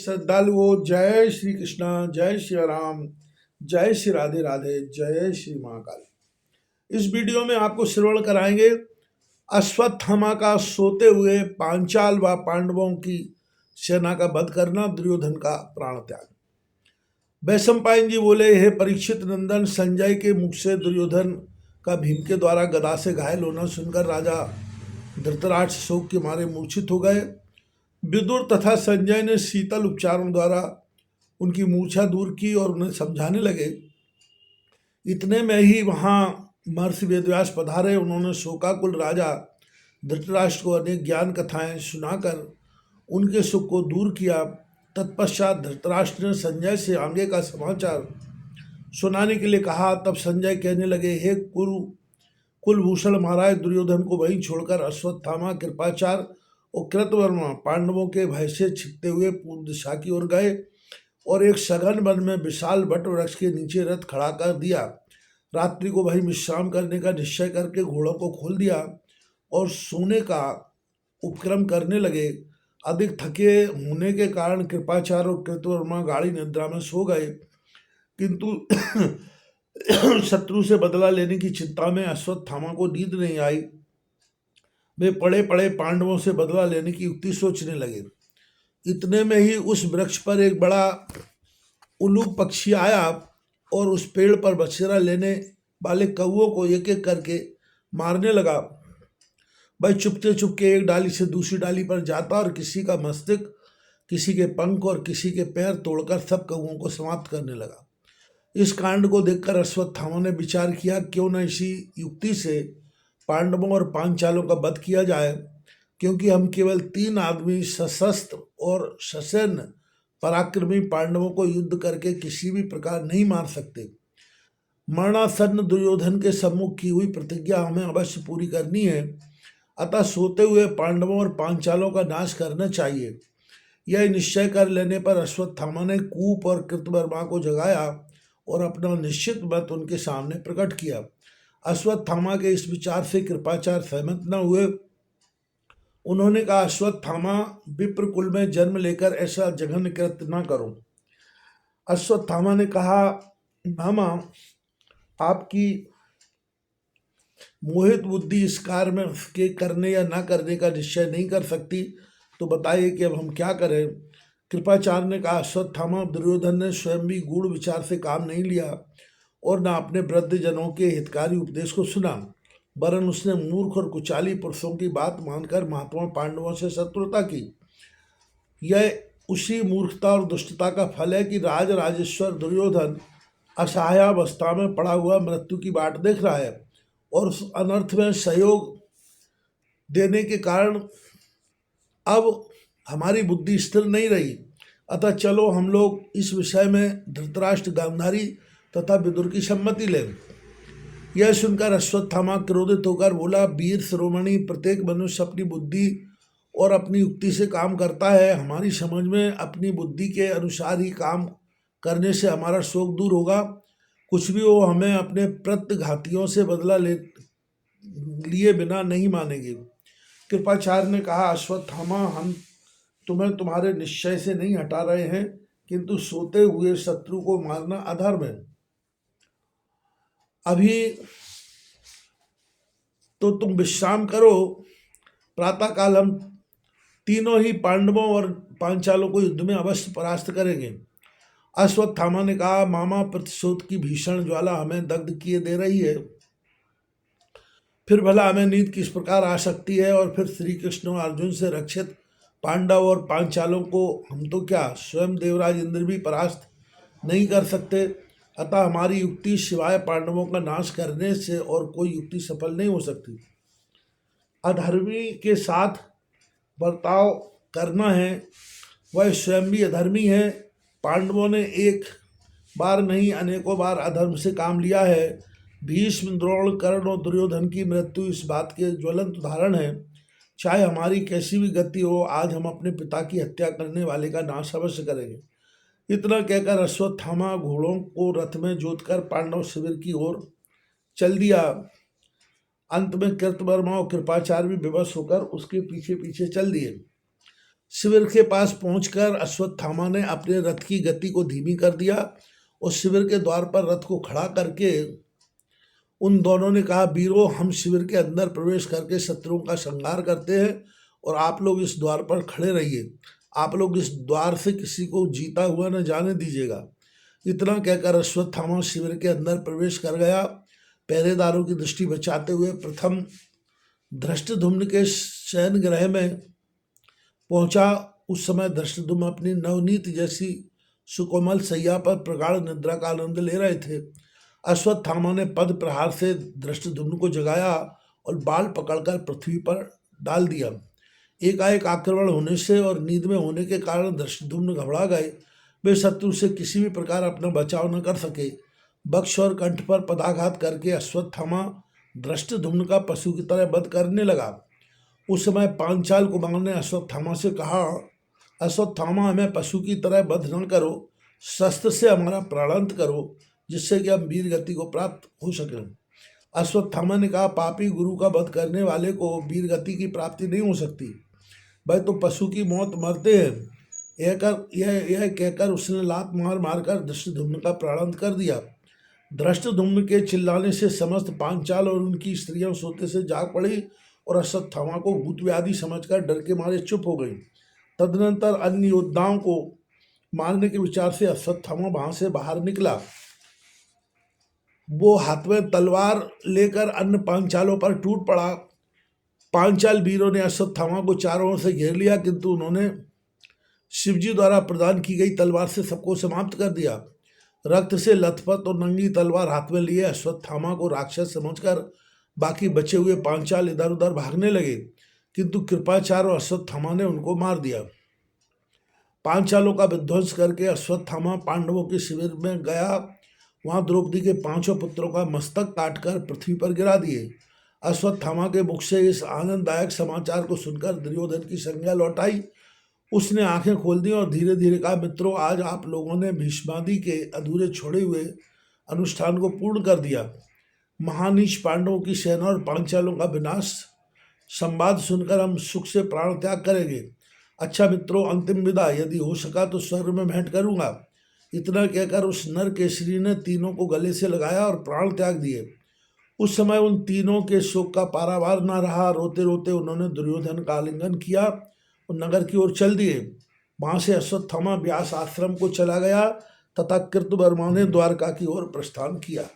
श्रद्धालुओं, जय श्री कृष्णा, जय श्री राम, जय श्री राधे राधे, जय श्री महाकाल। इस वीडियो में आपको श्रवण कराएंगे अश्वत्थामा का सोते हुए पांचाल व पांडवों की सेना का वध करना, दुर्योधन का प्राण त्याग। वैशंपायन जी बोले, हे परीक्षित नंदन, संजय के मुख से दुर्योधन का भीम के द्वारा गदा से घायल होना सुनकर राजा धृतराष्ट्र शोक के मारे मूर्छित हो गए। विदुर तथा संजय ने शीतल उपचारों द्वारा उनकी मूर्छा दूर की और उन्हें समझाने लगे। इतने में ही वहां महर्षि वेदव्यास पधारे। उन्होंने शोकाकुल राजा धृतराष्ट्र को अनेक ज्ञान कथाएं सुनाकर उनके सुख को दूर किया। तत्पश्चात धृतराष्ट्र ने संजय से आगे का समाचार सुनाने के लिए कहा। तब संजय कहने लगे, हे कुलभूषण महाराज, दुर्योधन को वहीं छोड़कर अश्वत्थामा, कृपाचार्य और कृतवर्मा पांडवों के भय से छिपते हुए पूर्व दिशा की ओर गए और एक सघन वन में विशाल वट वृक्ष के नीचे रथ खड़ा कर दिया। रात्रि को वहीं विश्राम करने का निश्चय करके घोड़ों को खोल दिया और सोने का उपक्रम करने लगे। अधिक थके होने के कारण कृपाचार्य और कृतवर्मा गाढ़ी निद्रा में सो गए, किंतु शत्रु से बदला लेने की चिंता में अश्वत्थामा को नींद नहीं आई। वे पड़े पड़े पांडवों से बदला लेने की युक्ति सोचने लगे। इतने में ही उस वृक्ष पर एक बड़ा उल्लू पक्षी आया और उस पेड़ पर बसेरा लेने वाले कौओं को एक एक करके मारने लगा। वह चुपके चुपके एक डाली से दूसरी डाली पर जाता और किसी का मस्तिष्क, किसी के पंख और किसी के पैर तोड़कर सब कौओं को समाप्त करने लगा। इस कांड को देखकर अश्वत्थामा ने विचार किया, क्यों न इसी युक्ति से पांडवों और पांचालों का वध किया जाए, क्योंकि हम केवल 3 आदमी सशस्त्र और ससैन्य पराक्रमी पांडवों को युद्ध करके किसी भी प्रकार नहीं मार सकते। मरणासन्न दुर्योधन के सम्मुख की हुई प्रतिज्ञा हमें अवश्य पूरी करनी है। अतः सोते हुए पांडवों और पांचालों का नाश करना चाहिए। यह निश्चय कर लेने पर अश्वत्थामा ने कूप और कृतवर्मा को जगाया और अपना निश्चित मत उनके सामने प्रकट किया। अश्वत्थामा के इस विचार से कृपाचार्य सहमत न हुए। उन्होंने कहा, अश्वत्थामा, विप्र कुल में जन्म लेकर ऐसा जघन्य कृत्य न करो। अश्वत्थामा ने कहा, मामा, आपकी मोहित बुद्धि इस कार्य में के करने या न करने का निश्चय नहीं कर सकती, तो बताइए कि अब हम क्या करें। कृपाचार्य ने कहा, अश्वत्थामा, दुर्योधन ने स्वयं भी गूढ़ विचार से काम नहीं लिया और न अपने वृद्धजनों के हितकारी उपदेश को सुना, वरन उसने मूर्ख और कुचाली पुरुषों की बात मानकर महात्मा पांडवों से शत्रुता की। यह उसी मूर्खता और दुष्टता का फल है कि राजेश्वर दुर्योधन असहायावस्था में पड़ा हुआ मृत्यु की बाट देख रहा है और उस अनर्थ में सहयोग देने के कारण अब हमारी बुद्धि स्थिर नहीं रही। अतः चलो हम लोग इस विषय में धृतराष्ट्र, गांधारी तथा विदुर की सम्मति लें। यह सुनकर अश्वत्थामा क्रोधित होकर बोला, वीर शिरोमणि, प्रत्येक मनुष्य अपनी बुद्धि और अपनी युक्ति से काम करता है। हमारी समझ में अपनी बुद्धि के अनुसार ही काम करने से हमारा शोक दूर होगा। कुछ भी हो, हमें अपने प्रतिघातियों से बदला लिए बिना नहीं मानेंगे। कृपाचार्य ने कहा, अश्वत्थामा, हम तुम्हें तुम्हारे निश्चय से नहीं हटा रहे हैं, किंतु सोते हुए शत्रु को मारना अधर्म है। अभी तो तुम विश्राम करो, प्रातःकाल हम तीनों ही पांडवों और पांचालों को युद्ध में अवश्य परास्त करेंगे। अश्वत्थामा ने कहा, मामा, प्रतिशोध की भीषण ज्वाला हमें दग्ध किए दे रही है। फिर भला हमें नींद किस प्रकार आ सकती है, और फिर श्री कृष्ण और अर्जुन से रक्षित पांडव और पांचालों को हम तो क्या, स्वयं देवराज इंद्र भी परास्त नहीं कर सकते। अतः हमारी युक्ति सिवाय पांडवों का नाश करने से और कोई युक्ति सफल नहीं हो सकती। अधर्मी के साथ बर्ताव करना है, वह स्वयं भी अधर्मी है। पांडवों ने एक बार नहीं अनेकों बार अधर्म से काम लिया है। भीष्म, द्रोण, कर्ण और दुर्योधन की मृत्यु इस बात के ज्वलंत उदाहरण है। चाहे हमारी कैसी भी गति हो, आज हम अपने पिता की हत्या करने वाले का नाश अवश्य करेंगे। इतना कहकर अश्वत्थामा घोड़ों को रथ में जोतकर पांडव शिविर की ओर चल दिया। अंत में कृतवर्मा और कृपाचार्य भी विवश होकर उसके पीछे पीछे चल दिए। शिविर के पास पहुंचकर अश्वत्थामा ने अपने रथ की गति को धीमी कर दिया और शिविर के द्वार पर रथ को खड़ा करके उन दोनों ने कहा, वीरों, हम शिविर के अंदर प्रवेश करके शत्रुओं का संहार करते हैं और आप लोग इस द्वार पर खड़े रहिए। आप लोग इस द्वार से किसी को जीता हुआ न जाने दीजिएगा। इतना कहकर अश्वत्थामा शिविर के अंदर प्रवेश कर गया। पहरेदारों की दृष्टि बचाते हुए प्रथम धृष्टद्युम्न के शयन गृह में पहुंचा। उस समय धृष्टद्युम्न अपनी नवनीत जैसी सुकोमल सैया पर प्रगाढ़ निद्रा का आनंद ले रहे थे। अश्वत्थामा ने पद प्रहार से धृष्टद्युम्न को जगाया और बाल पकड़कर पृथ्वी पर डाल दिया। एकाएक आक्रमण होने से और नींद में होने के कारण धृष्टद्युम्न घबरा गए। वे शत्रु से किसी भी प्रकार अपना बचाव न कर सके। बक्ष और कंठ पर पदाघात करके अश्वत्थामा धृष्टद्युम्न का पशु की तरह वध करने लगा। उस समय पांचाल कुमार ने अश्वत्थामा से कहा, अश्वत्थामा, हमें पशु की तरह वध न करो, शस्त्र से हमारा प्राणांत करो, जिससे कि हम वीर गति को प्राप्त हो सकें। अश्वत्थामा ने कहा, पापी गुरु का वध करने वाले को वीर गति की प्राप्ति नहीं हो सकती, भाई तो पशु की मौत मरते हैं। यह कहकर उसने लात मार मारकर धृष्टद्युम्न का प्राणांत कर दिया। धृष्टद्युम्न के चिल्लाने से समस्त पांचाल और उनकी स्त्रियां सोते से जाग पड़ी और अश्वत्थामा को भूत व्याधि समझकर डर के मारे चुप हो गई। तदनंतर अन्य योद्धाओं को मारने के विचार से अश्वत्थामा वहां से बाहर निकला। वो हाथ में तलवार लेकर अन्य पांचालों पर टूट पड़ा। पांचाल वीरों ने अश्वत्थामा को चारों ओर से घेर लिया, किंतु उन्होंने शिवजी द्वारा प्रदान की गई तलवार से सबको समाप्त कर दिया। रक्त से लथपथ और नंगी तलवार हाथ में लिए अश्वत्थामा को राक्षस समझकर बाकी बचे हुए पांचाल इधर उधर भागने लगे, किंतु कृपाचार्य अश्वत्थामा ने उनको मार दिया। पांचालों का विध्वंस करके अश्वत्थामा पांडवों के शिविर में गया। वहां द्रौपदी के 5 पुत्रों का मस्तक काटकर पृथ्वी पर गिरा दिए। अश्वत्थामा के मुख से इस आनंददायक समाचार को सुनकर दुर्योधन की संज्ञा लौट आई। उसने आंखें खोल दी और धीरे धीरे कहा, मित्रों, आज आप लोगों ने भीष्मादि के अधूरे छोड़े हुए अनुष्ठान को पूर्ण कर दिया। महानीच पांडवों की सेना और पांचालों का विनाश संवाद सुनकर हम सुख से प्राण त्याग करेंगे। अच्छा मित्रों, अंतिम विदा, यदि हो सका तो स्वर्ग में भेंट करूंगा। इतना कहकर उस नर केसरी ने तीनों को गले से लगाया और प्राण त्याग दिए। उस समय उन तीनों के शोक का पारावार न रहा। रोते रोते उन्होंने दुर्योधन का आलिंगन किया और नगर की ओर चल दिए। वहां से अश्वत्थामा व्यास आश्रम को चला गया तथा कृतवर्मा ने द्वारका की ओर प्रस्थान किया।